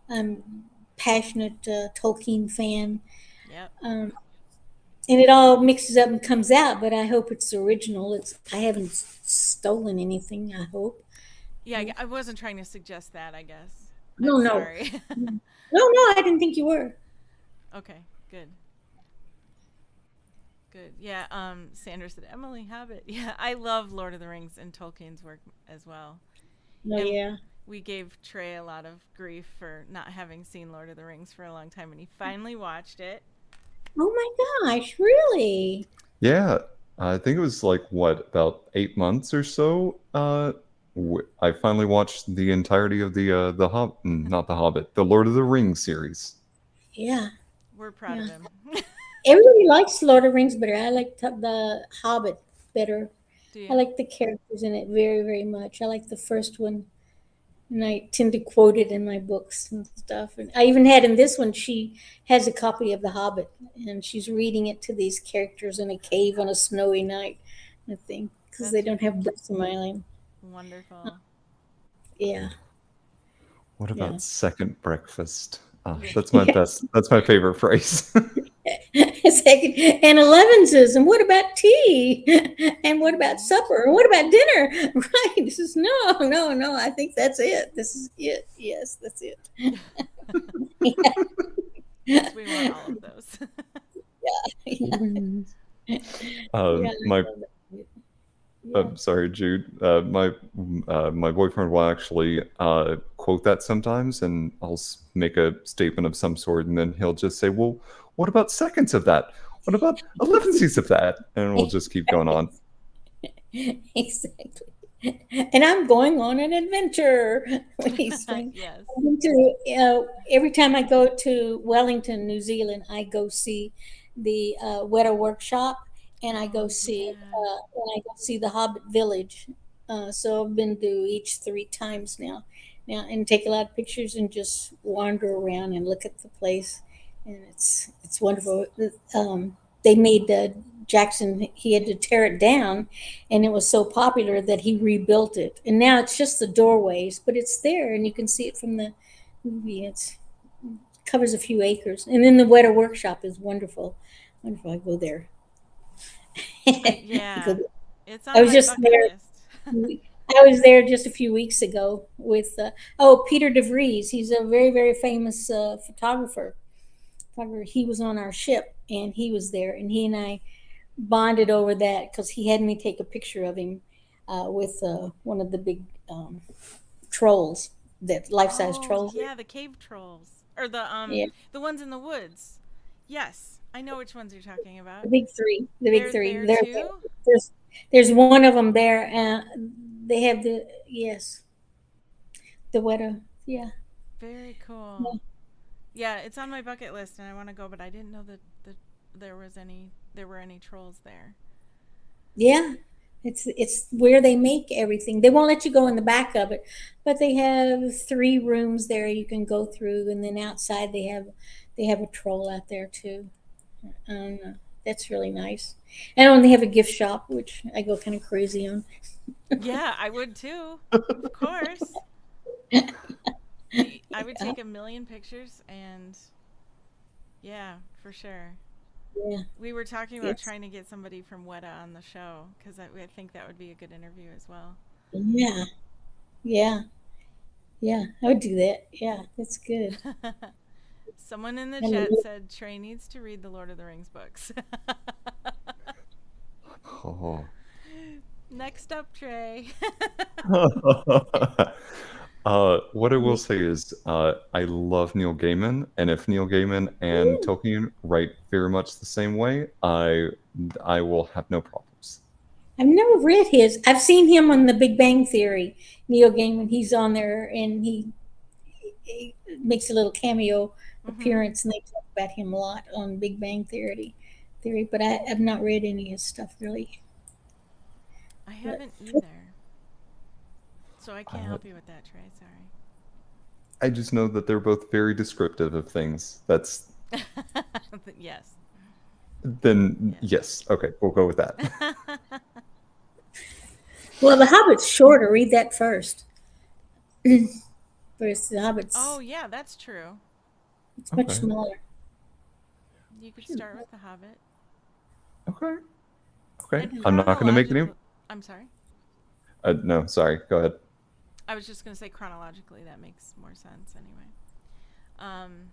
I'm passionate Tolkien fan. Yep. And it all mixes up and comes out, but I hope it's original. I haven't stolen anything. I hope. Yeah, I wasn't trying to suggest that. I guess. No, I'm no. sorry. No, I didn't think you were. Okay, good. Good. Yeah, Sandra said Emily Hobbit. Yeah, I love Lord of the Rings and Tolkien's work as well. No, And yeah. we gave Trey a lot of grief for not having seen Lord of the Rings for a long time, and he finally watched it. Oh my gosh, really? Yeah, I think it was like what, about 8 months or so. I finally watched the entirety of not the Hobbit, the Lord of the Rings series. Yeah. We're proud of him. Everybody likes Lord of the Rings better. I like the Hobbit better. Do I you? like the characters in it very, very much. I like the first one, and I tend to quote it in my books and stuff. And I even had in this one, she has a copy of The Hobbit, and she's reading it to these characters in a cave on a snowy night, I think, because they That's don't have books on my island. wonderful. Yeah, What yeah. about second breakfast? Yeah. That's my best. That's my favorite phrase. Second, and 11 says, and what about tea? And what about supper? And what about dinner? Right. This is no, no, no. I think that's it. This is it. Yes, that's it. Yes, we want all of those. Please. Yeah, My yeah. sorry, Jude. My boyfriend will actually quote that sometimes, and I'll make a statement of some sort, and then he'll just say, "Well, what about seconds of that? What about elevensies of that?" And we'll just keep going on. Exactly. And I'm going on an adventure. He's saying, Yes. every time I go to Wellington, New Zealand, I go see the Weta workshop, and I go Oh, see yeah. when I go see the Hobbit village. So I've been to each 3 times now, and take a lot of pictures and just wander around and look at the place, and it's wonderful. They made Jackson. He had to tear it down, and it was so popular that he rebuilt it, and now it's just the doorways, but it's there, and you can see it from the movie. It covers a few acres, and then the Weta workshop is wonderful. Wonderful. I go there. I go Yeah. there. It's I on was my just bucket there. list. I was there just a few weeks ago with Peter DeVries. He's a very, very famous photographer. He was on our ship, and he was there, and he and I bonded over that because he had me take a picture of him with one of the big trolls, that life-size Oh, trolls. yeah, the cave trolls or Yeah, the ones in the woods. Yes, I know which ones you're talking about. the big three. The big They're three. there They're there. too? There's there's one of them there. They have the yes, the Weta. Yeah, Very cool. yeah. Yeah, it's on my bucket list and I want to go, but I didn't know that there were any trolls there. Yeah. It's where they make everything. They won't let you go in the back of it, but they have 3 rooms there you can go through, and then outside they have a troll out there too. That's really nice. And they have a gift shop, which I go kind of crazy on. Yeah, I would too. Of course. I would take a million pictures and yeah, for sure. Yeah, We were talking about it's trying to get somebody from Weta on the show because I think that would be a good interview as well. yeah, yeah, yeah. I would do that. Yeah, that's good. Someone in the I mean, chat said Trey needs to read the Lord of the Rings books. Oh. Next up, Trey. What I will say is, I love Neil Gaiman, and if Neil Gaiman and Tolkien write very much the same way, I will have no problems. I've never read his. I've seen him on The Big Bang Theory. Neil Gaiman. He's on there, and he makes a little cameo Mm-hmm. appearance, and they talk about him a lot on Big Bang Theory. But I've not read any of his stuff really. I But haven't either, so I can't Uh, help you with that, Trey. I just know that they're both very descriptive of things. That's Sorry. Yes. then Yes. yes, okay, we'll go with that. well, The Hobbit's shorter. Read that first. First, The Oh Hobbit's yeah, that's true. it's much Okay, smaller. You could start with The Hobbit, okay, okay. and I'm not going to make any. chronologically. I'm sorry. No, sorry. Go ahead. I was just gonna say chronologically that makes more sense anyway. Um,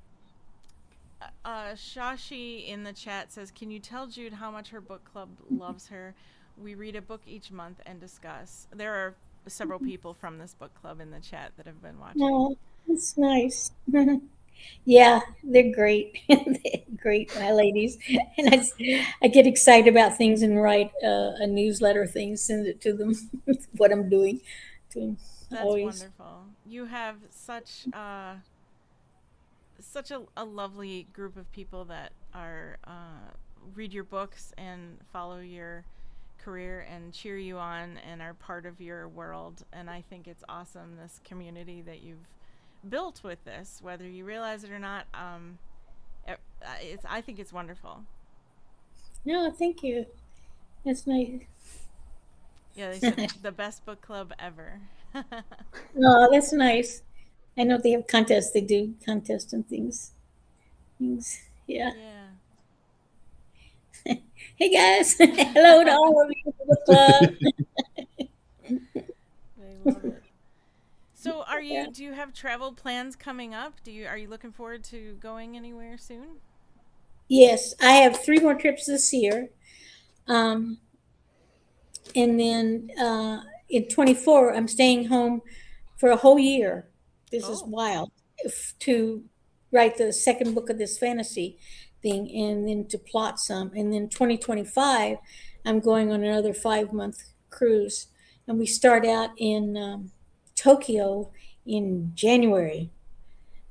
Shashi in the chat says, "Can you tell Jude how much her book club loves her? We read a book each month and discuss." There are several people from this book club in the chat that have been watching. No, it's nice. Yeah, they're great. They're great, my ladies. And I get excited about things and write a newsletter thing, send it to them, what I'm doing to them That's always. wonderful. You have such a lovely group of people that are read your books and follow your career and cheer you on and are part of your world. And I think it's awesome, this community that you've built with this, whether you realize it or not. I think it's wonderful. No, thank you. That's nice. Yeah, they said the best book club ever. No, that's nice. I know they have contests. They do contests and things. Things. Yeah. Yeah. Hey guys. Hello to all of you in the book club. They love it. So, Yeah. do you have travel plans coming up? Are you looking forward to going anywhere soon? Yes, I have 3 more trips this year. Um, and then in 24, I'm staying home for a whole year. This is Oh. wild. To write the second book of this fantasy thing and then to plot some. And then 2025, I'm going on another 5-month cruise. And we start out in Tokyo in January,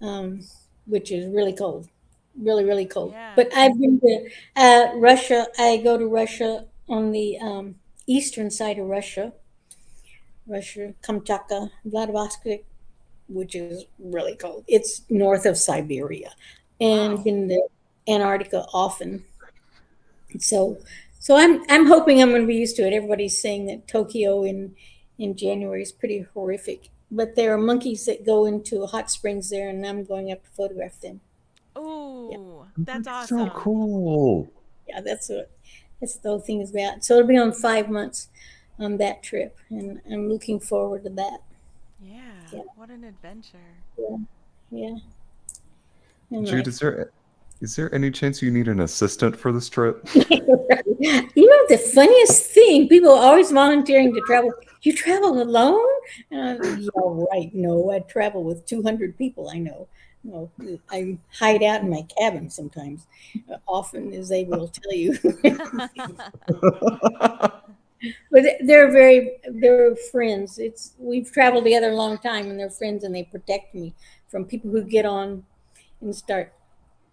um, which is really cold, really, really cold. Yeah. But I've been to Russia. I go to Russia on the eastern side of Russia, Kamchatka, Vladivostok, which is really cold. It's north of Siberia, and Wow. been to Antarctica often. So, so I'm hoping I'm going to be used to it. Everybody's saying that Tokyo in January is pretty horrific, but there are monkeys that go into hot springs there, and I'm going up to photograph them. Yeah, Oh, that's That's so awesome. cool. yeah, that's the whole thing is about. So it'll be on 5 months on that trip, and I'm looking forward to that. Yeah. Yeah, What an adventure. yeah, yeah. And Jude, like, is there any chance you need an assistant for this trip? the funniest thing, people are always volunteering to travel. You travel alone? Yeah, right. No, I travel with 200 people I know. No, I hide out in my cabin sometimes, often, as they will tell you. But they're friends. We've traveled together a long time, and they're friends, and they protect me from people who get on and start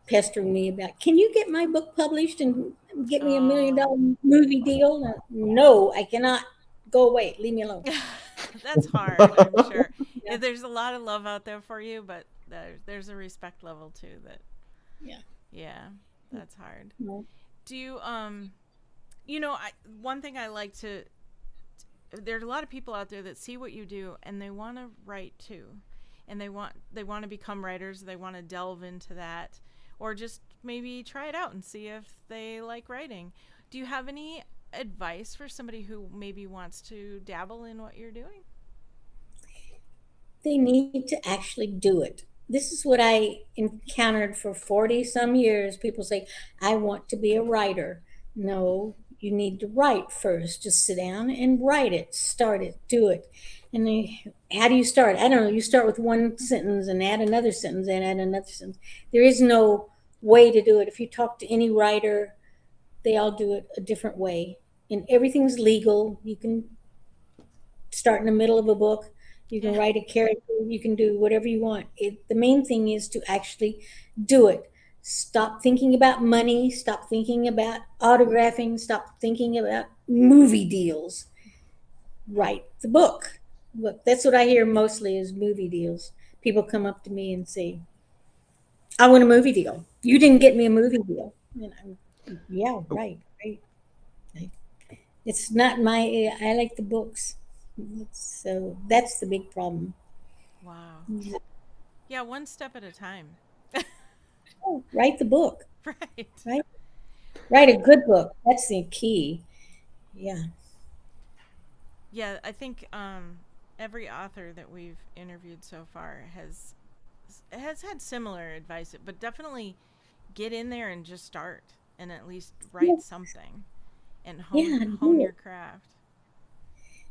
pestering me about, can you get my book published and get me a million Oh. dollar movie deal? No, I cannot. Go away. Leave me alone. That's hard, I'm sure. Yeah, Yeah, there's a lot of love out there for you, but there's a respect level too that yeah. yeah, that's hard. No. Do you I one thing I like to there's a lot of people out there that see what you do and they want to write too. And they want to become writers, they want to delve into that or just maybe try it out and see if they like writing. Do you have any advice for somebody who maybe wants to dabble in what you're doing? They need to actually do it. This is what I encountered for 40 some years. People say, I want to be a writer. No, you need to write first. Just sit down and write it, start it, do it. And how do you start? I don't know. You start with one sentence and add another sentence and add another sentence. There is no way to do it. If you talk to any writer, they all do it a different way. And everything's legal. You can start in the middle of a book. You can Yeah. write a character. You can do whatever you want. The main thing is to actually do it. Stop thinking about money. Stop thinking about autographing. Stop thinking about movie deals. Write the book. Look, that's what I hear mostly is movie deals. People come up to me and say, I want a movie deal. You didn't get me a movie deal. And yeah, Oh, right, right. It's not my, I like the books. So that's the big problem. Wow. Yeah, one step at a time. Oh, write the book, Right. right? Write a good book. That's the key. Yeah. Yeah, I think every author that we've interviewed so far has had similar advice, but definitely get in there and just start and at least Yeah. write something and Yeah. hone Do your it. craft.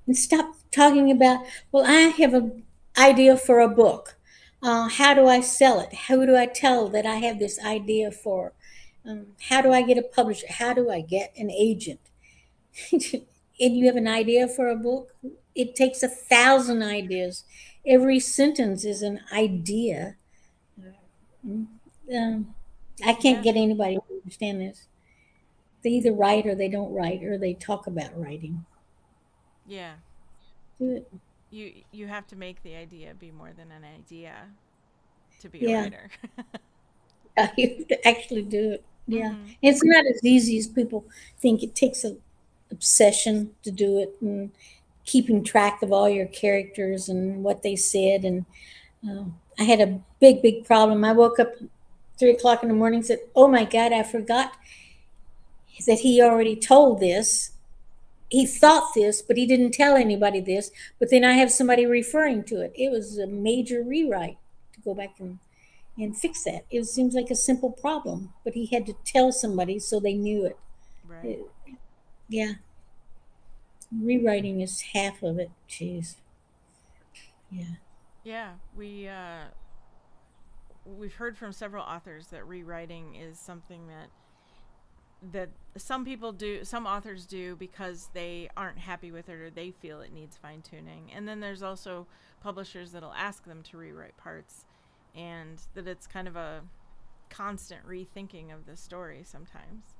And stop talking about, well, I have an idea for a book. How do I sell it? How do I tell that I have this idea for? How do I get a publisher? How do I get an agent? And you have an idea for a book? It takes 1,000 ideas. Every sentence is an idea. I can't Yeah. get anybody to understand this. They either write or they don't write, or they talk about writing. Yeah. Do it. You have to make the idea be more than an idea to be a Yeah, writer. you have to actually do it. Yeah, Mhm. it's not as easy as people think. It takes an obsession to do it, and keeping track of all your characters and what they said. And uh, I had a big problem. I woke up 3 o'clock in the morning and said, "Oh my God, I forgot that he already told this. He thought this, but he didn't tell anybody this. But then I have somebody referring to it. It was a major rewrite to go back and fix that. It seems like a simple problem, but he had to tell somebody so they knew it. Right. It- yeah, rewriting is half of it. Jeez. Yeah. Yeah, we've heard from several authors that rewriting is something that some people do, some authors do because they aren't happy with it or they feel it needs fine tuning. And then there's also publishers that'll ask them to rewrite parts, and that it's kind of a constant rethinking of the story sometimes.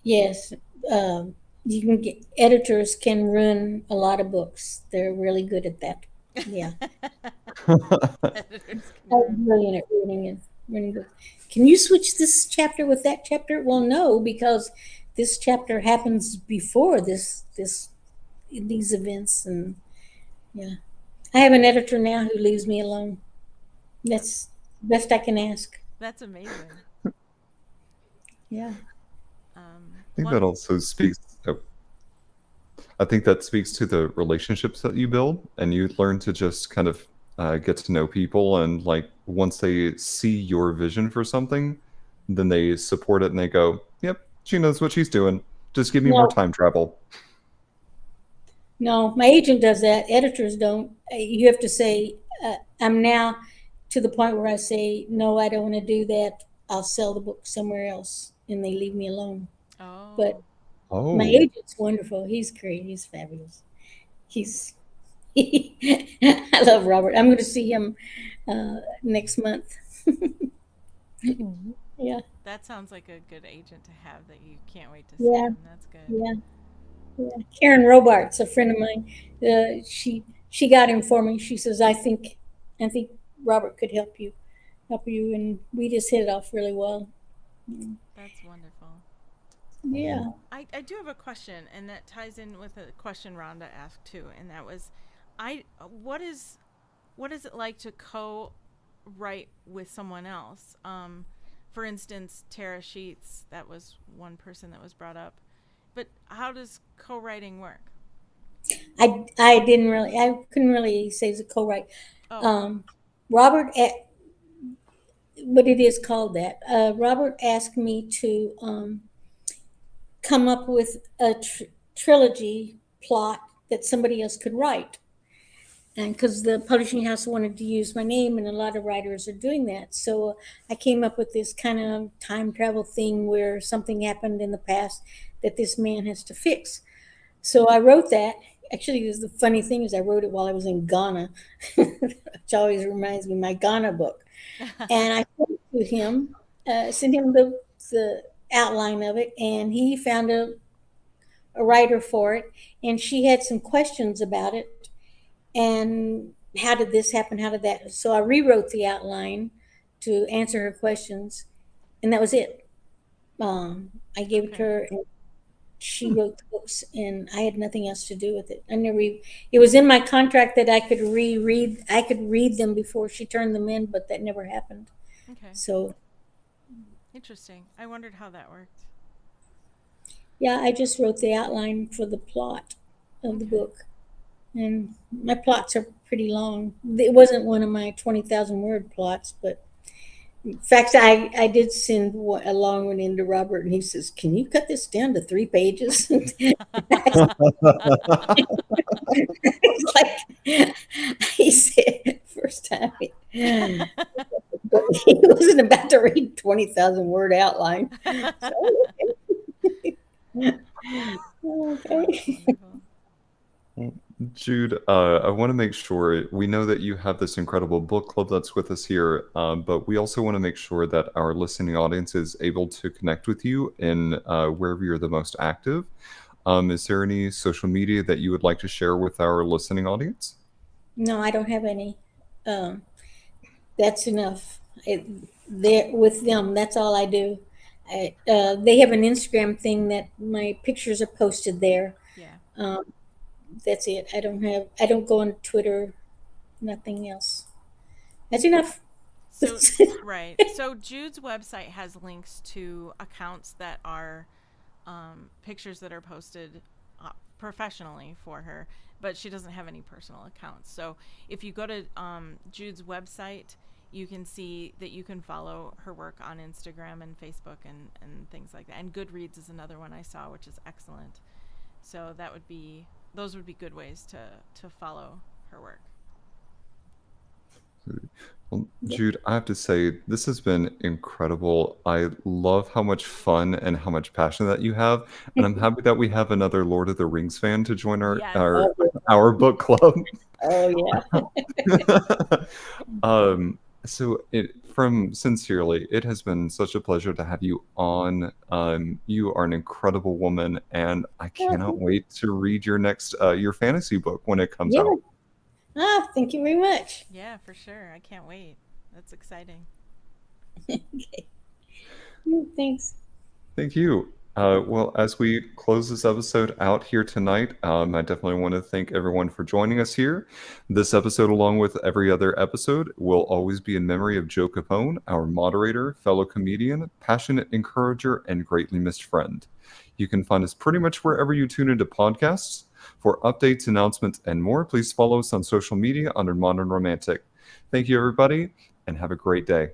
Yes. You can get editors can ruin a lot of books. They're really good at that. Yeah. Editors can Oh, ruin. brilliant at ruining it. Ruining books. Can you switch this chapter with that chapter? Well, no, because this chapter happens before this these events, and yeah. I have an editor now who leaves me alone. That's the best I can ask. That's amazing. Yeah. think that One. also speaks. Oh, I think that speaks to the relationships that you build, and you learn to just kind of get to know people, and like once they see your vision for something, then they support it and they go, "Yep, she knows what she's doing. Just give me more No, time travel." no, my agent does that. Editors don't. You have to say, I'm now to the point where I say, no, I don't want to do that. I'll sell the book somewhere else, and they leave me alone. But Oh. my Oh, agent's wonderful. He's great. He's fabulous. He's, I love Robert. I'm going to see him next month. Yeah, That sounds like a good agent to have that you can't wait to see yeah, him. That's good. yeah, yeah. Karen Robart's a friend of mine. She got him for me. She says, I think Robert could help you, and we just hit it off really well. That's wonderful. Yeah. I do have a question, and that ties in with a question Rhonda asked too, and that was, I what is it like to co-write with someone else? For instance, Tara Sheets, that was one person that was brought up. But how does co-writing work? I couldn't really say it's a co-write. Oh, Um, Robert, but it is called that. Robert asked me to come up with a trilogy plot that somebody else could write. And because the publishing house wanted to use my name, and a lot of writers are doing that. So I came up with this kind of time travel thing where something happened in the past that this man has to fix. So I wrote that. Actually, the funny thing is I wrote it while I was in Ghana, which always reminds me of my Ghana book. And I sent it to him, sent him the outline of it, and he found a writer for it. And she had some questions about it. And how did this happen? How did that? So I rewrote the outline to answer her questions, and that was it. I gave it to okay. her, and she wrote the books, and I had nothing else to do with it. I never. It was in my contract that I could reread. I could read them before she turned them in, but that never happened. Okay. So Interesting. I wondered how that worked. yeah, I just wrote the outline for the plot of the Okay. book, and my plots are pretty long. It wasn't one of my 20,000 word plots, but in fact, I did send a long one into Robert, and he says, "Can you cut this down to 3 pages?" It's like he said first time, but he wasn't about to read 20,000 word outline. So okay. That's wonderful. Jude, I want to make sure we know that you have this incredible book club that's with us here, but we also want to make sure that our listening audience is able to connect with you in wherever you're the most active. Is there any social media that you would like to share with our listening audience? No, I don't have any. Um, that's enough. There with them, that's all I do. They have an Instagram thing that my pictures are posted there. Yeah. Um, that's it. I don't go on Twitter, nothing else. That's enough. So, right. So Jude's website has links to accounts that are pictures that are posted professionally for her, but she doesn't have any personal accounts. So if you go to Jude's website, you can see that you can follow her work on Instagram and Facebook and things like that. And Goodreads is another one I saw, which is excellent. So those would be good ways to follow her work. Well, Jude, I have to say, this has been incredible. I love how much fun and how much passion that you have, and I'm happy that we have another Lord of the Rings fan to join our Yes. our, our book club. Oh yeah. From sincerely, it has been such a pleasure to have you on. You are an incredible woman, and I cannot wait to read your next your fantasy book when it comes Yeah. out. Ah, thank you very much. Yeah, for sure. I can't wait. That's exciting. Okay. Thanks. Thank you. Well, as we close this episode out here tonight, I definitely want to thank everyone for joining us here. This episode, along with every other episode, will always be in memory of Joe Capone, our moderator, fellow comedian, passionate encourager, and greatly missed friend. You can find us pretty much wherever you tune into podcasts. For updates, announcements, and more, please follow us on social media under Modern Romantic. Thank you, everybody, and have a great day.